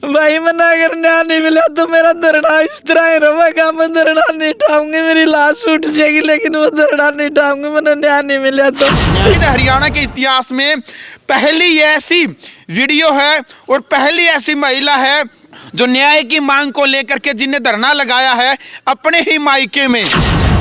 भाई मना अगर न्याय नहीं मिला तो मेरा धरना इस तरह ही रहेगा। मैं धरना नहीं उठाऊंगी, मेरी लाश उठ जाएगी, लेकिन वो धरना नहीं उठाऊंगी, मैंने न्याय नहीं मिला तो। हरियाणा के इतिहास में पहली ऐसी वीडियो है और पहली ऐसी महिला है जो न्याय की मांग को लेकर के जिन्हें धरना लगाया है अपने ही मायके में।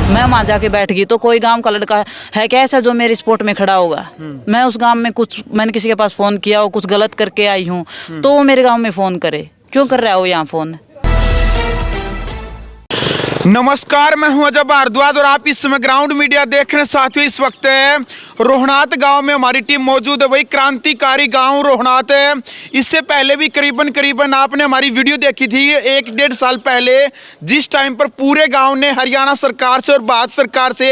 मैं वहाँ जाके बैठ गई तो कोई गांव का लड़का है कैसा जो मेरे स्पॉट में खड़ा होगा। मैं उस गांव में मैंने किसी के पास फोन किया और कुछ गलत करके आई हूँ तो वो मेरे गांव में फोन करे, क्यों कर रहा है वो यहाँ फोन। नमस्कार, मैं हूं अजय भारद्वाज और आप इस समय ग्राउंड मीडिया देख रहे हैं। साथियों, इस वक्त रोहनात गांव में हमारी टीम मौजूद है। वही क्रांतिकारी गांव रोहनात है। इससे पहले भी करीबन आपने हमारी वीडियो देखी थी 1-1.5 साल पहले, जिस टाइम पर पूरे गांव ने हरियाणा सरकार से और भारत सरकार से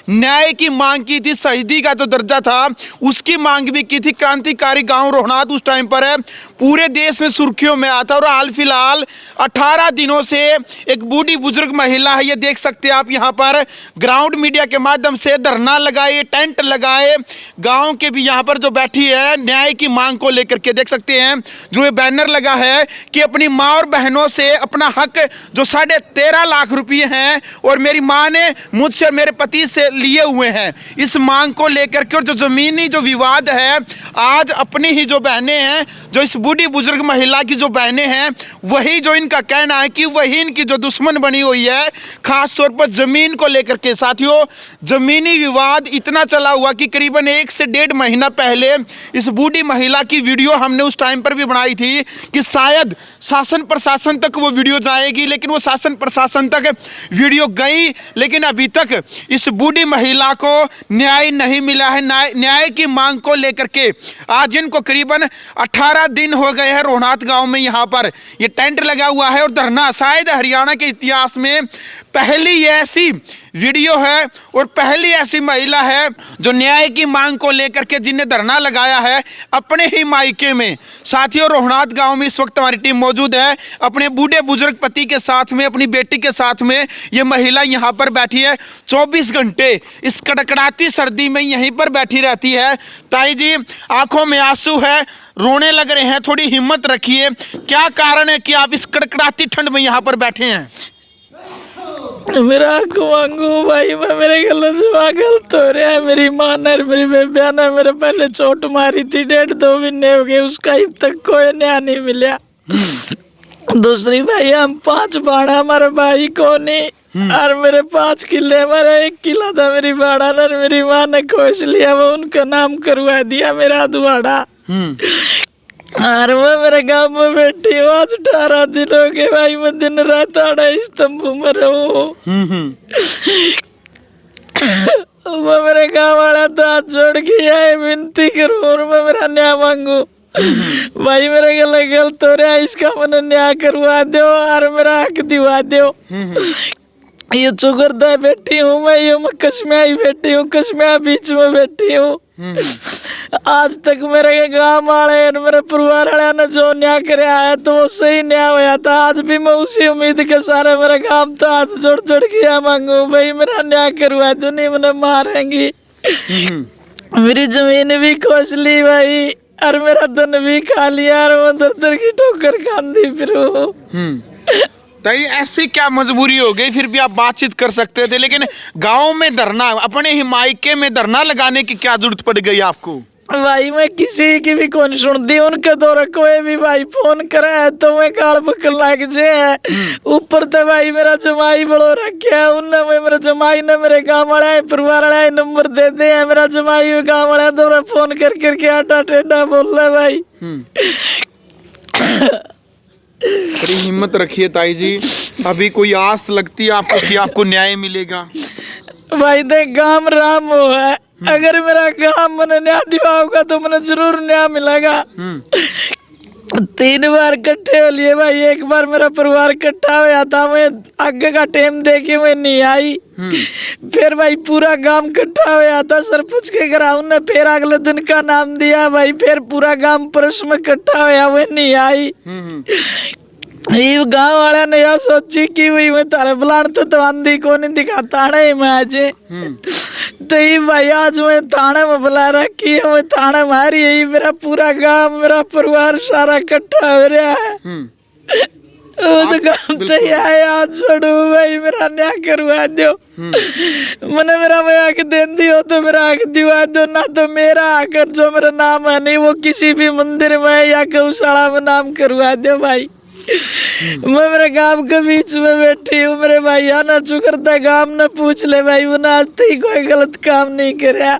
न्याय की मांग की थी। शहीदी का जो दर्जा था उसकी मांग भी की थी। क्रांतिकारी गाँव रोहनात उस टाइम पर पूरे देश में सुर्खियों में आता। और हाल फिलहाल 18 दिनों से एक बूढ़ी बुजुर्ग महिला है, ये देख सकते हैं आप यहाँ पर ग्राउंड मीडिया के माध्यम से धरना लगाए, टेंट लगाए, गांव के भी यहाँ पर जो बैठी है न्याय की मांग को लेकर के देख सकते हैं। जो ये बैनर लगा है कि अपनी माँ और बहनों से अपना हक जो 13.5 लाख रुपए हैं और मेरी माँ ने मुझसे और मेरे पति से लिए हुए हैं, इस मांग को लेकर के। और जो जमीनी जो विवाद है, आज अपनी ही जो बहनें हैं, जो इस बूढ़ी बुजुर्ग महिला की जो बहनें हैं, वही जो इनका कहना है कि वही इनकी जो दुश्मन बनी हुई है, खास तौर पर जमीन को लेकर के। साथियों, जमीनी विवाद इतना चला हुआ कि करीबन 1 से 1.5 महीना पहले इस बूढ़ी महिला की वीडियो हमने उस टाइम पर भी बनाई थी कि शायद शासन प्रशासन तक वो वीडियो जाएगी, लेकिन वो शासन प्रशासन तक वीडियो गई, लेकिन अभी तक इस बूढ़ी महिला को न्याय नहीं मिला है। न्याय की मांग को लेकर के आज इनको करीबन 18 दिन हो गए हैं रोहनात गांव में यहाँ पर ये टेंट लगा हुआ है और धरना। शायद हरियाणा के इतिहास में पहली ऐसी वीडियो है और पहली ऐसी महिला है जो न्याय की मांग को लेकर के जिन्हें धरना लगाया है अपने ही मायके में। साथियों, रोहनात गांव में इस वक्त हमारी टीम मौजूद है अपने बूढ़े बुजुर्ग पति के साथ में, अपनी बेटी के साथ में। ये महिला यहाँ पर बैठी है 24 घंटे इस कड़कड़ाती सर्दी में यहीं पर बैठी रहती है। ताई जी, आंखों में आंसू है, रोने लग रहे हैं, थोड़ी हिम्मत रखिए। क्या कारण है कि आप इस कड़कड़ाती ठंड में यहाँ पर बैठे हैं? मेरा हक मांगू भाई, मैं मेरे गलत गलत हो रहा है। मेरी माँ ने मेरी बेबिया ने मेरे पहले चोट मारी थी, 1.5-2 महीने हो गए, उसका अब तक कोई न्याय नहीं मिला। दूसरी भाई, हम 5 बाड़ा, हमारे भाई को नहीं और मेरे 5 किले, हमारा 1 किला था मेरी बाड़ा ने, मेरी माँ ने खोज लिया, वो उनका नाम करवा दिया मेरा दुआड़ा। और मैं मेरे गांव में बैठी हूँ आज 18 दिन हो गए भाई। मैं दिन रात आड़ा इस तंबू में रहूं। मैं मेरे गांव वाला तो हाथ जोड़ के आए विनती करूँ और मैं मेरा न्याय मांगू। भाई मेरे गले गलत हो रहा है, इसका मैंने न्याय करवा दो और मेरा हक दिवा दो। ये चुगरदा बैठी हूँ मैं, ये मैं कश्मीर बैठी हूँ, कश्मीर बीच में बैठी हूँ। आज तक मेरे गांव वाले और मेरे परिवार वाले ने जो न्याय करे आया तो वो सही न्याय हुआ था। आज भी मैं उसी उम्मीद के सारे मेरा गांव तो हाथ जोड़ जोड़ के मांगू, भाई मेरा न्याय करवा दो, नहीं मैंने मारेंगी। मेरी जमीन भी खोज ली भाई और मेरा धन भी खा लिया और मैं दर की ठोकर खांदी फिरूं। तो ऐसी क्या मजबूरी हो गई? फिर भी आप बातचीत कर सकते थे, लेकिन गांव में धरना, अपने ही मायके में धरना लगाने की क्या जरूरत पड़ गई आपको? भाई मैं किसी की भी कौन सुनती, उनके द्वारा कोई भी भाई फोन करे है तो मैं गाल बकल लग जाए। ऊपर तो भाई मेरा जमाई बड़ो रखे है, उनने मेरे जमाई ने मेरे गांव वाले परिवार वाले नंबर दे दे है। मेरा जमाई गांव वाले द्वारा फोन कर करके आटा टेढ़ा बोल रहा है भाई। बड़ी हिम्मत रखिए ताई जी, अभी कोई आस लगती है आपको कि आपको न्याय मिलेगा? भाई देख, गांव राम हो है, अगर मेरा गांव मैंने न्याय दिवा होगा तो मैंने जरूर न्याय मिलेगा। 3 बार इकट्ठे हो लिए भाई, एक बार मेरा परिवार इकट्ठा हुआ था, मैं आगे का टाइम देखे मैं नहीं आई। फिर भाई पूरा गांव इकट्ठा हुआ था सरपंच के ग्राउंड ने, फिर अगले दिन का नाम दिया भाई, फिर पूरा गांव परस में इकट्ठा हुआ, वो नहीं आई। ये गांव वाले ने यह सोची कि वही मैं तारे बुलान तो आंधी को नहीं दिखाता है मैं आज तो ये भाई आज मैं थाने में बुला रखी है, मैं थाने मारी यही मेरा पूरा गांव मेरा परिवार सारा इकट्ठा हो रहा है। वो तो काम तो आए आज छोड़ो भाई मेरा न्याय करवा दो, मैंने मेरा मैं आके दे दियो तो मेरा आके दिवा दो, ना तो मेरा आकर जो मेरा नाम है नहीं वो किसी भी मंदिर में या गौशाला में नाम करवा दो भाई। मैं मेरे गांव के बीच में बैठी हूँ, मेरे भाई आना चुकरता गांव ने पूछ ले भाई वो आज तक कोई गलत काम नहीं कराया।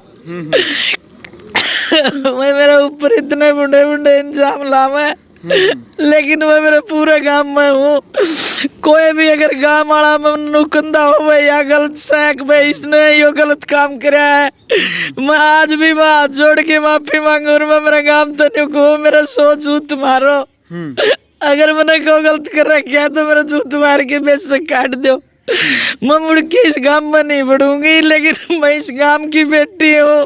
मैं मेरे ऊपर इतने बुढ़े बुढ़े इंजाम लावे लेकिन मैं मेरे पूरे गांव में हूँ, कोई भी अगर गांव वाला में नुकंदा हो या गलत सैक भाई इसने यो गलत काम कराया है, मैं आज भी मैं हाथ जोड़ के माफी मांगू और मैं मेरा गांव तो नहीं कहूँ मेरा सोच हूँ तुम्हारो, अगर मैंने को गलत कर रखा है तो मेरा जूत मार के बेशक काट दो। मैं मुड़ के इस गांव में नहीं बढ़ूंगी लेकिन मैं इस गांव की बेटी हूँ।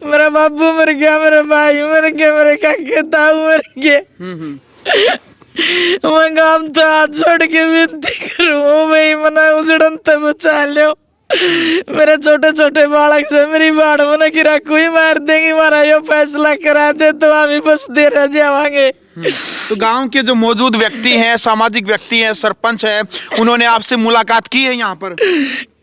मेरा बाबू मर गया, मेरा भाई मर गया, मेरे काके ताऊ मर गए, मैं गांव तो हाथ जोड़ के विनती करूँ भाई मना उजड़न तो बचा लो। मेरे छोटे छोटे बालक से मेरी बाढ़ मना गिरा कोई मार देंगी, मारा यो फैसला करा दे तो हम ही बस दे रह जावांगे। तो गांव के जो मौजूद व्यक्ति हैं, सामाजिक व्यक्ति हैं, सरपंच है, उन्होंने आपसे मुलाकात की है यहाँ पर?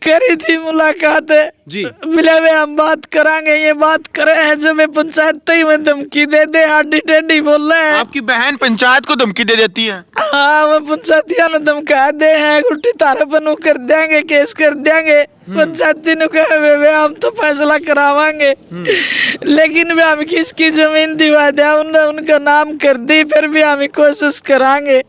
करी थी मुलाकात है जी, मिले हुए हम बात करांगे, ये बात करे हैं जब पंचायत ही में धमकी दे दे आडी टेढ़ी बोल रहे हैं। आपकी बहन पंचायत को धमकी दे देती है? हाँ वो पंचायतिया ने धमका दे हैं उल्टी तारे पर कर देंगे, केस कर देंगे। पंचायती ने कहा वे हम तो फैसला करावांगे लेकिन वे हम किसकी जमीन दिवा दे उन्होंने उनका नाम कर दी, फिर भी हम कोशिश करांगे।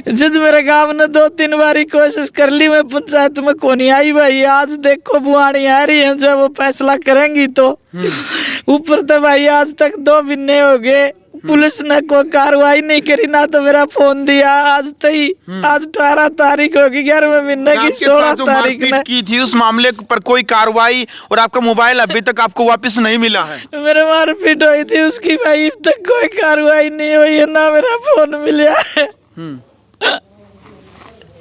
जिद मेरे गांव ने 2-3 बारी कोशिश कर ली, मैं पंचायत में कौन आई भाई, आज देखो बुआड़ी आ रही है जब वो फैसला करेंगी तो ऊपर तो भाई आज तक 2 महीने हो गए पुलिस ने कोई कार्रवाई नहीं करी, ना तो मेरा फोन दिया। आज तई आज 18 तारीख होगी, 11वें महीने की 16 तारीख ने की थी उस मामले पर कोई कार्रवाई और आपका मोबाइल अभी तक आपको वापस नहीं मिला है? मेरे मारपीट हुई थी उसकी भाई अब तक कोई कार्रवाई नहीं हुई है, ना मेरा फोन मिला है।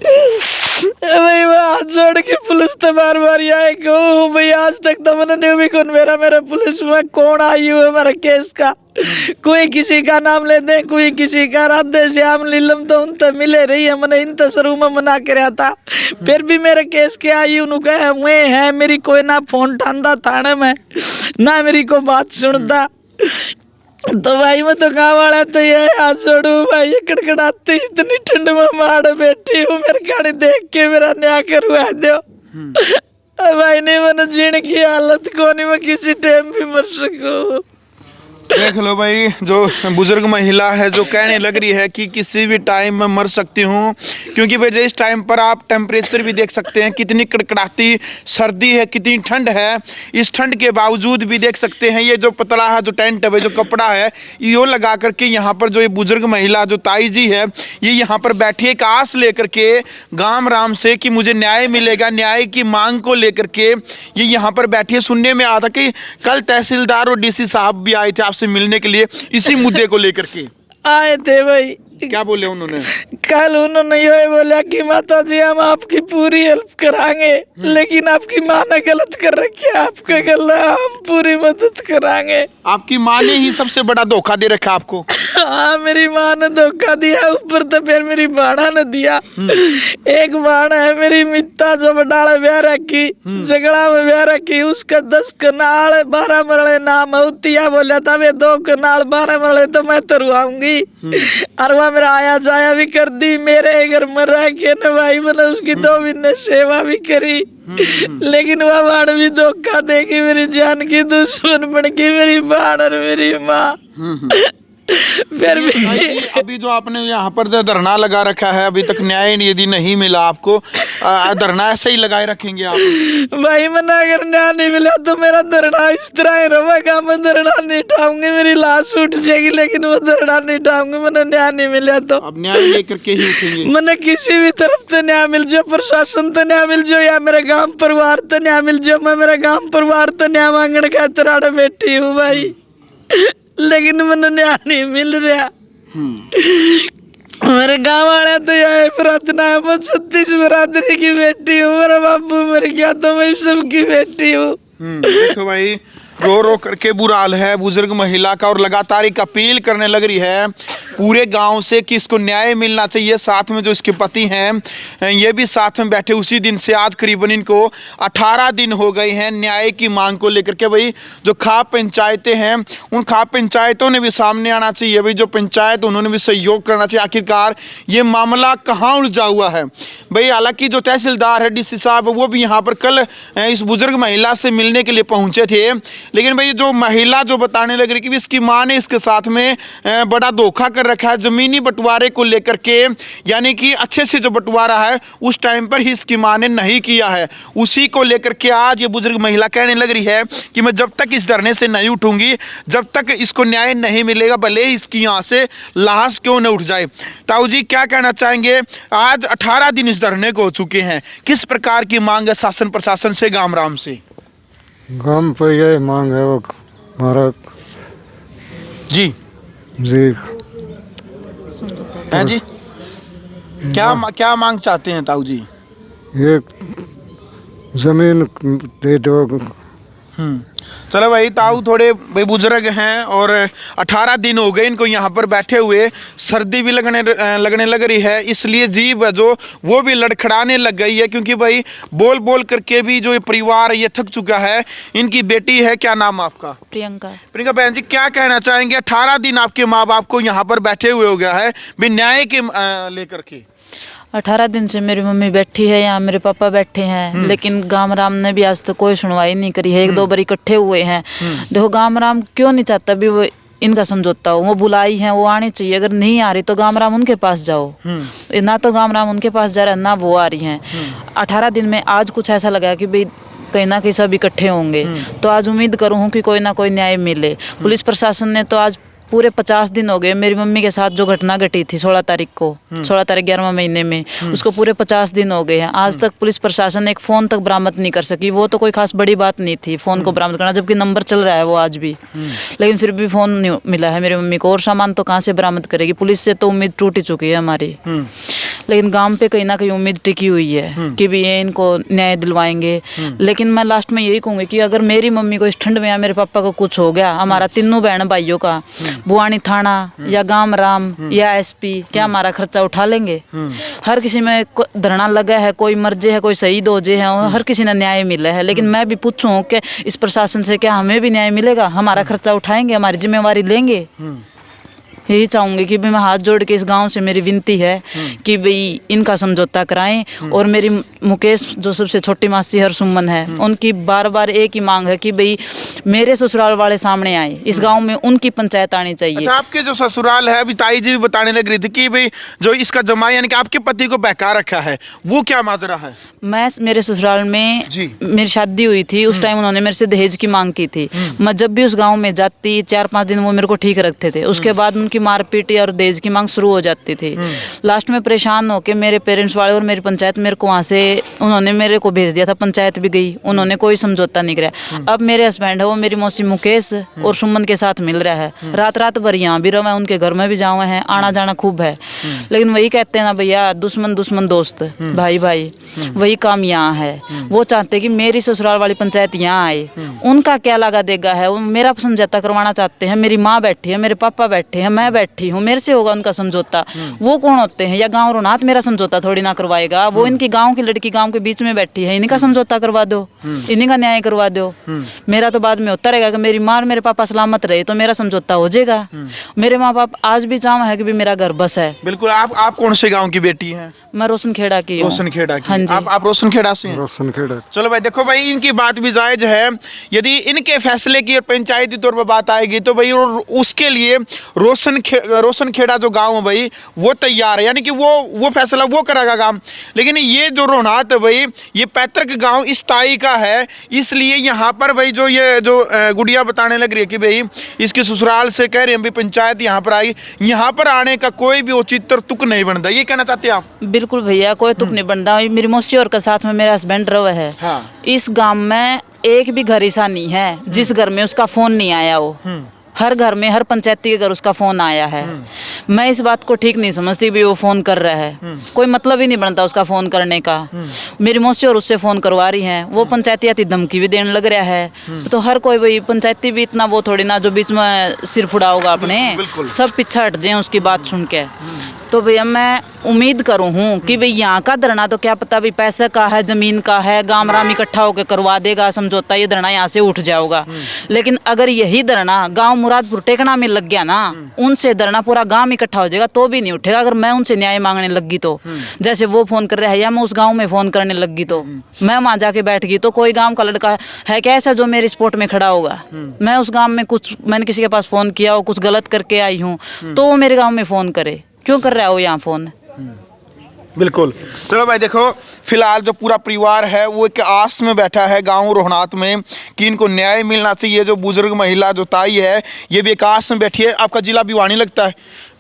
भाई वो हाथ जोड़ के पुलिस तो बार बार आए क्यों भाई आज तक तो मैंने नहीं भी कौन मेरा पुलिस में कौन आई हुई है मेरा केस का, कोई किसी का नाम ले दे कोई किसी का, राधे श्याम लीलम तो उन तो मिले रही है, मैंने इन तो शुरू में मना कराया था, फिर भी मेरे केस के आई उन्होंने कहा मैं है मेरी कोई ना फोन ठांदा थाने में ना मेरी को बात सुनता। तो भाई मैं तो गाँव वाला तो ये हाथ जोड़ू भाई, ये कड़कड़ाती इतनी ठंड में मार बैठी हूँ, मेरे गाड़ी देख के मेरा न्याय करवा दो भाई, नहीं मैंने जीने की हालत को नहीं, मैं किसी टाइम भी मर सकूँ। देख लो भाई, जो बुजुर्ग महिला है जो कहने लग रही है कि किसी भी टाइम में मर सकती हूँ, क्योंकि भाई इस टाइम पर आप टेम्परेचर भी देख सकते हैं कितनी कड़कड़ाती सर्दी है, कितनी ठंड है। इस ठंड के बावजूद भी देख सकते हैं ये जो पतला है जो टेंट है जो कपड़ा है यो लगा करके यहाँ पर जो ये बुजुर्ग महिला जो ताई जी है ये यहाँ पर बैठी एक आस लेकर के गाम राम से कि मुझे न्याय मिलेगा, न्याय की मांग को लेकर के ये यहाँ पर बैठी है। सुनने में आया था कि कल तहसीलदार और डीसी साहब भी आए थे आपसे मिलने के लिए इसी मुद्दे को लेकर के। आए थे भाई, क्या बोले उन्होंने? कल उन्होंने ये बोला कि माता जी हम आपकी पूरी हेल्प कराएंगे, लेकिन आपकी माँ ने गलत कर रखी है, आपका गलत हम पूरी मदद कराएंगे। आपकी माँ ने ही सबसे बड़ा धोखा दे रखा आपको? हाँ मेरी माँ ने धोखा दिया, ऊपर तो फिर मेरी बाणा ने दिया। एक बाणा है मेरी मित्ता जो बडाले ब्याह रखी, झगड़ा में ब्याह रखी, उसका 10 कनाल 12 मरले नाम होतिया बोला था वे 2 कनाल 12 मरले तो मैं तरुआऊंगी, और वह मेरा आया जाया भी कर दी, मेरे घर में रह के न भाई मैंने उसकी 2 महीने सेवा भी करी, लेकिन वह बाण भी धोखा देगी, मेरी जान की दुश्मन बन गई मेरी बाण और मेरी माँ। फिर भी अभी जो आपने यहाँ पर जो धरना लगा रखा है अभी तक न्याय यदि नहीं मिला आपको, धरना ऐसे ही लगाए रखेंगे आप? भाई मैंने अगर न्याय नहीं मिला तो मेरा धरना इस तरह ही रहेगा, मैं धरना नहीं उठाऊंगी, मेरी लाश उठ जाएगी, लेकिन वो धरना नहीं उठाऊंगी मैंने न्याय नहीं मिला तो। अब न्याय लेकर के ही उठेंगे? मैंने किसी भी तरफ से न्याय मिल जाए, प्रशासन तो न्याय मिल जाए या मेरे गांव परिवार तो न्याय मिल जाए, मैं मेरा गांव परिवार तो न्याय मांगने का तराड़े बैठी हूँ भाई, लेकिन मैंने न्याय नहीं मिल रहा। मेरे गाँव वाले तो आए प्रार्थना है, मैं 36 बिरादरी की बेटी हूँ, मेरा बापू मर गया तो मैं सबकी बेटी हूँ। देखो भाई, रो रो करके बुरा हाल है बुजुर्ग महिला का, और लगातार एक अपील करने लग रही है पूरे गांव से कि इसको न्याय मिलना चाहिए। साथ में जो इसके पति हैं ये भी साथ में बैठे। उसी दिन से आज करीबन इनको 18 दिन हो गए हैं न्याय की मांग को लेकर के। भाई जो खाप पंचायतें हैं उन खाप पंचायतों ने भी सामने आना चाहिए। भाई जो पंचायत उन्होंने भी सहयोग करना चाहिए। आखिरकार ये मामला कहाँ उलझा हुआ है भाई। हालांकि जो तहसीलदार है डीसी साहब वो भी यहाँ पर कल इस बुजुर्ग महिला से मिलने के लिए पहुँचे थे, लेकिन भाई जो महिला जो बताने लग रही कि इसकी मां ने इसके साथ में बड़ा धोखा कर रखा है जमीनी बंटवारे को लेकर के, यानी कि अच्छे से जो बंटवारा है उस टाइम पर ही इसकी मां ने नहीं किया है। उसी को लेकर के आज ये बुजुर्ग महिला कहने लग रही है कि मैं जब तक इस धरने से नहीं उठूंगी, जब तक इसको न्याय नहीं मिलेगा, भले ही इसकी यहाँ से लाश क्यों न उठ जाए। ताऊ जी क्या कहना चाहेंगे? आज 18 दिन इस धरने को हो चुके हैं, किस प्रकार की मांग है शासन प्रशासन से, गाम राम से? गांव पे यही मांग है वो हमारा जी हैं जी, क्या मांग चाहते हैं ताऊ जी? ये जमीन दे दो। चलो भाई, ताऊ थोड़े भाई बुजुर्ग हैं और 18 दिन हो गए इनको यहाँ पर बैठे हुए। सर्दी भी लगने लग रही है, इसलिए जीभ है जो वो भी लड़खड़ाने लग गई है, क्योंकि भाई बोल बोल करके भी जो ये परिवार ये थक चुका है। इनकी बेटी है, क्या नाम आपका? प्रियंका बहन जी, क्या कहना चाहेंगे? 18 दिन आपके माँ बाप को यहाँ पर बैठे हुए हो गया है भी न्याय के लेकर के। 18 दिन से मेरी मम्मी बैठी है यहाँ, मेरे पापा बैठे हैं, लेकिन गाम राम ने भी आज तक कोई सुनवाई नहीं करी है। 1-2 बार इकट्ठे हुए हैं। देखो गाम राम क्यों नहीं चाहता भी वो इनका समझौता हो। वो बुलाई है, वो आनी चाहिए। अगर नहीं आ रही तो गाम राम उनके पास जाओ। ना तो गाम राम उनके पास जा रहा है, ना वो आ रही हैं। 18 दिन में आज कुछ ऐसा लगा कि भाई कहीं ना कहीं सब इकट्ठे होंगे, तो आज उम्मीद करूँ कि कोई ना कोई न्याय मिले। पुलिस प्रशासन ने तो आज पूरे 50 दिन हो गए मेरी मम्मी के साथ जो घटना घटी थी 16 तारीख को, 16 तारीख 11वां महीने में, उसको पूरे 50 दिन हो गए हैं। आज तक पुलिस प्रशासन एक फ़ोन तक बरामद नहीं कर सकी। वो तो कोई खास बड़ी बात नहीं थी फ़ोन को बरामद करना, जबकि नंबर चल रहा है वो आज भी, लेकिन फिर भी फ़ोन नहीं मिला है मेरी मम्मी को। और सामान तो कहाँ से बरामद करेगी? पुलिस से तो उम्मीद टूट ही चुकी है हमारी। लेकिन गांव पे कहीं ना कहीं उम्मीद टिकी हुई है कि भी ये इनको न्याय दिलवाएंगे। लेकिन मैं लास्ट में यही कहूँगी कि अगर मेरी मम्मी को इस ठंड में या मेरे पापा को कुछ हो गया, हमारा तीनों बहन भाइयों का, बुआनी थाना या गाम राम या एसपी क्या हमारा खर्चा उठा लेंगे? हर किसी में धरना लगा है, कोई मर्जे है, कोई शहीद हो जे है, हर किसी ने न्याय मिला है। लेकिन मैं भी पूछूं कि इस प्रशासन से क्या हमें भी न्याय मिलेगा? हमारा खर्चा उठाएंगे, हमारी जिम्मेवारी लेंगे? यही चाहूंगी कि मैं हाथ जोड़ के इस गांव से मेरी विनती है कि भाई इनका समझौता कराएं। और मेरी मुकेश जो सबसे छोटी मासी हरसुमन है, उनकी बार बार एक ही मांग है कि भाई मेरे ससुराल वाले सामने आए, इस गांव में उनकी पंचायत आनी चाहिए। अच्छा, आपके जो ससुराल है, अभी ताई जी भी बताने लग रही थी कि भाई जो इसका जमाई यानी कि आपके पति को बहका रखा है, वो क्या माजरा है? मेरे ससुराल में मेरी शादी हुई थी, उस टाइम उन्होंने मेरे से दहेज की मांग की थी। मैं जब भी उस गाँव में जाती 4-5 दिन वो मेरे को ठीक रखते थे, उसके बाद उनकी मारपीट और दहेज की मांग शुरू हो जाती थी। लास्ट में परेशान होकर मेरे पेरेंट्स वाले और मेरी पंचायत मेरे को वहाँ से उन्होंने मेरे को भेज दिया था। पंचायत भी गई, उन्होंने कोई समझौता नहीं कराया। अब मेरे हस्बैंड है वो मेरी मौसी मुकेश और सुमन के साथ मिल रहा है, रात भर यहाँ भी रहा, उनके घर में भी जावा है, आना जाना खूब है। लेकिन वही कहते हैं ना भैया, दुश्मन दुश्मन दोस्त, भाई भाई, वही काम यहाँ है। वो चाहते कि मेरी ससुराल वाली पंचायत यहाँ आए, उनका क्या लगा देगा है, वो मेरा समझौता करवाना चाहते हैं। मेरी माँ बैठी है, मेरे पापा बैठे हैं, मैं बैठी हूँ, मेरे से होगा उनका समझौता? वो कौन होते हैं? या गांव रोनाथ मेरा समझौता थोड़ी ना करवाएगा। वो इनकी गांव की लड़की गांव के बीच में बैठी है, इन्हीं का समझौता करवा दो, इन्हीं का न्याय करवा दो। मेरा तो बाद में होता रहेगा कि मेरी माँ और मेरे पापा सलामत रहे तो मेरा समझौता हो जाएगा। मेरे माँ बाप आज भी चाह है कि भी मेरा घर बस है। बिल्कुल। आप कौन से गाँव की बेटी हैं? मैं रोशनखेड़ा की हूँ। रोशनखेड़ा की? हाँ जी। आप रोशनखेड़ा से हैं? रोशनखेड़ा। चलो भाई, देखो भाई, इनकी बात भी जायज है। यदि इनके फैसले की और पंचायती तौर पर बात आएगी तो भाई उसके लिए रोशनखेड़ा जो गांव है भाई वो तैयार है, यानी कि वो फैसला वो करेगा काम। लेकिन ये जो रोहनात है भाई, ये पैतृक गांव इस ताई का है, इसलिए यहाँ पर भाई जो ये जो गुड़िया बताने लग रही है कि भाई इसके ससुराल से कह रहे हैं भाई पंचायत यहाँ पर आई, यहाँ पर आने का कोई भी औचित्य तुक नहीं बनता। ये कहना चाहते हैं आप? बिल्कुल भैया, कोई तुक नहीं बनता। मेरी मौसी और के साथ में मेरा हस्बैंड रहा है। इस गांव में एक भी घर ऐसा नहीं है जिस घर में उसका फोन नहीं आया हो। हर घर में, हर पंचायती के घर उसका फ़ोन आया है। मैं इस बात को ठीक नहीं समझती भी वो फ़ोन कर रहा है, कोई मतलब ही नहीं बनता उसका फ़ोन करने का। मेरी मौसी और उससे फ़ोन करवा रही हैं, वो पंचायती आती धमकी भी देने लग रहा है। तो हर कोई भाई पंचायती भी इतना वो थोड़ी ना जो बीच में सिर फुड़ाओगा अपने, सब पीछे हट जाए उसकी बात सुन के। तो भैया मैं उम्मीद करूँ हूँ कि भाई यहाँ का धरना तो क्या पता भी पैसे का है, ज़मीन का है, गांव राम इकट्ठा होकर करवा देगा समझौता, ये धरना यहाँ से उठ जाएगा। लेकिन अगर यही धरना गांव मुरादपुर टेकना में लग गया ना, उनसे धरना पूरा गांव इकट्ठा हो जाएगा तो भी नहीं उठेगा। अगर मैं उनसे न्याय मांगने लगी तो, जैसे वो फ़ोन कर रहा है या मैं उस गाँव में फ़ोन करने लगी तो, मैं वहाँ जाके बैठ गई तो कोई गाँव का लड़का है क्या ऐसा जो मेरे सपोर्ट में खड़ा होगा। मैं उस गाँव में कुछ, मैंने किसी के पास फ़ोन किया हो, कुछ गलत करके आई हूँ तो वो मेरे गाँव में फ़ोन करे, क्यों कर रहा है वो यहाँ फ़ोन। बिल्कुल। चलो भाई देखो, फिलहाल जो पूरा परिवार है वो एक आस में बैठा है गांव रोहनात में कि इनको न्याय मिलना चाहिए। जो बुजुर्ग महिला जो ताई है ये भी एक आस में बैठी है। आपका जिला भिवानी लगता है,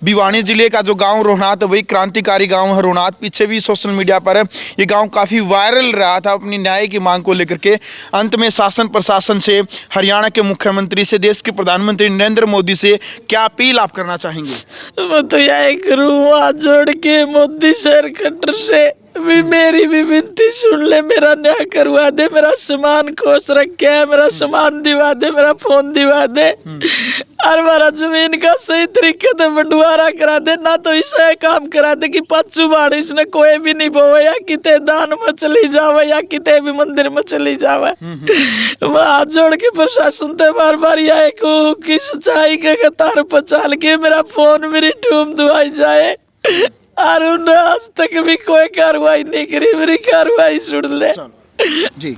भिवानी जिले का जो गांव रोहनात है वही क्रांतिकारी गांव है रोहनात। पीछे भी सोशल मीडिया पर ये गांव काफ़ी वायरल रहा था अपनी न्याय की मांग को लेकर के। अंत में शासन प्रशासन से, हरियाणा के मुख्यमंत्री से, देश के प्रधानमंत्री नरेंद्र मोदी से क्या अपील आप करना चाहेंगे? मैं तो यही करूँ, हाथ जोड़ के मोदी सरकार से भी मेरी भी विनती सुन ले, मेरा न्याय करवा दे, मेरा सामान खोस रखे है, मेरा सामान दिवा दे, मेरा फोन दिवा दे और हमारा जमीन का सही तरीके से बंटवारा करा दे। ना तो इसे काम करा दे कि पच्चू बारिश ने कोई भी नहीं बोवे या किते दान में चली जावे या किते भी मंदिर में चली जावे। मैं हाथ जोड़ के प्रशासन से बार बार यह कहूँ कि सच्चाई के कतार पर चल के मेरा फोन मेरी टूम दुआई जाए और उन्हें आज तक भी कोई कार्रवाई नहीं करी, मेरी कार्रवाई सुन ले जी।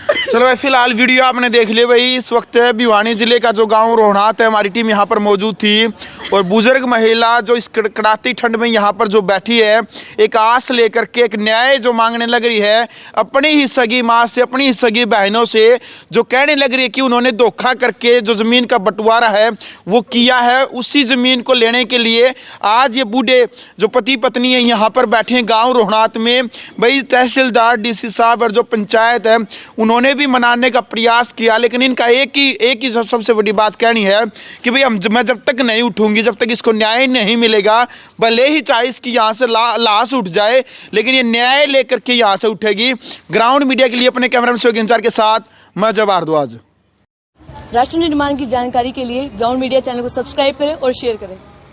चलो भाई फिलहाल वीडियो आपने देख लिया भाई। इस वक्त भिवानी जिले का जो गांव रोहनात है, हमारी टीम यहाँ पर मौजूद थी और बुजुर्ग महिला जो इस कड़ाती ठंड में यहाँ पर जो बैठी है, एक आस लेकर के, एक न्याय जो मांगने लग रही है अपनी ही सगी माँ से, अपनी ही सगी बहनों से, जो कहने लग रही है कि उन्होंने धोखा करके जो ज़मीन का बंटवारा है वो किया है। उसी ज़मीन को लेने के लिए आज ये बूढ़े जो पति पत्नी है यहाँ पर बैठे हैं गाँव रोहनात में। भाई तहसीलदार, DC साहब और जो पंचायत है उन्होंने भी मनाने का प्रयास किया, लेकिन इनका एक ही सबसे बड़ी बात कहनी है कि भाई मैं जब तक नहीं उठूंगी, जब तक इसको न्याय नहीं मिलेगा, भले ही चाहे इसकी यहाँ से लाश उठ जाए, लेकिन ये न्याय लेकर के यहाँ से उठेगी। ग्राउंड मीडिया के लिए अपने कैमरामैन शोक इंचार्ज के साथ मैं जब भारद्वाज। राष्ट्र निर्माण की जानकारी के लिए ग्राउंड मीडिया चैनल को सब्सक्राइब करें और शेयर करें।